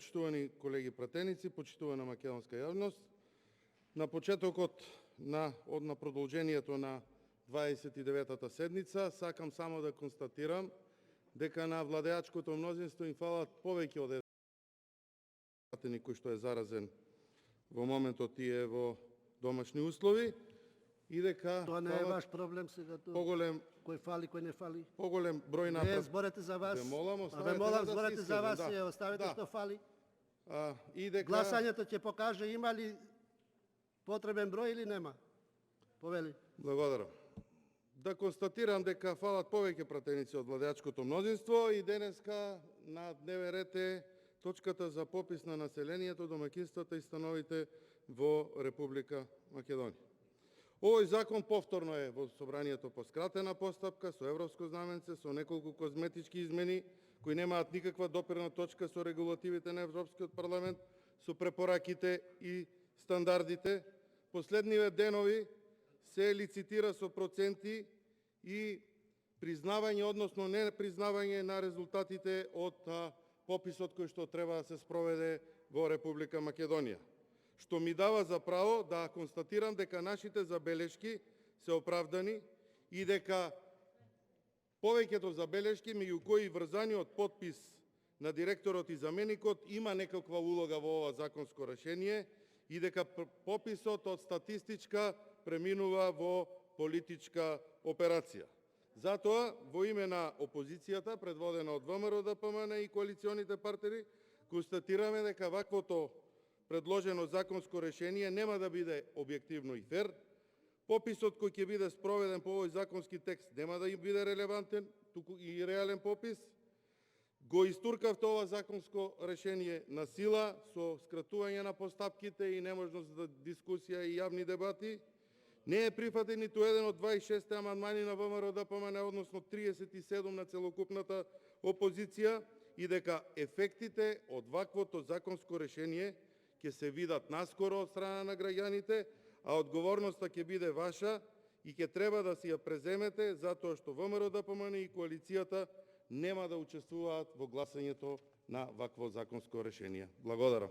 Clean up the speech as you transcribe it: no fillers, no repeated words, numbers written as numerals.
почитувани колеги пратеници, почитувана македонска јавност, на почетокот на продолжението на 29-та седница, сакам само да констатирам дека на владеачкото мнозинство им фалат повеќе од еден пратеник кој што е заразен во моментот и е во домашни услови, и дека Тоа не е ваш проблем сега тоа. поголем Кој фали, кој не фали. број на Не зборете за вас. Ве молам, Ве оставете молам, да се зборете за искажам, вас да. и оставете Да. што фали. и дека Гласањето ќе покаже има ли потребен број или нема. Повели. Благодарам. Да констатирам дека фалат повеќе пратеници од владеачкото мнозинство и денеска на дневен ред е точката за попис на населението, домаќинствата и становите во Република Македонија. Овој закон повторно е во собранието по скратена постапка, со европско знаменце, со неколку козметички измени, кои немаат никаква допирна точка со регулативите на Европскиот парламент, со препораките и стандардите. Последниве денови се лицитира со проценти и признавање, односно не признавање на резултатите од пописот кој што треба да се спроведе во Република Македонија. Што ми дава за право да констатирам дека нашите забелешки се оправдани и дека повеќето забелешки, меѓу кои врзаниот потпис на директорот и заменикот, има некаква улога во ова законско решение и дека пописот од статистичка преминува во политичка операција. Затоа, во име на опозицијата, предводена од ВМРО, ДПМН и коалиционите партнери, констатираме дека ваквото предложено законско решение нема да биде објективно и фер. Пописот кој ќе биде спроведен по овој законски текст нема да биде релевантен, туку и реален попис. Го истуркавте ова законско решение на сила со скратување на постапките и неможност за дискусија и јавни дебати. Не е прифатен ниту еден од 26 амандмани на ВМРО, ДПМН, односно 37 на целокупната опозиција, и дека ефектите од ваквото законско решение ќе се видат наскоро од страна на граѓаните, а одговорноста ќе биде ваша и ќе треба да си ја преземете, затоа што ВМРО, ДПМН и коалицијата нема да учествуваат во гласањето на вакво законско решение. Благодарам.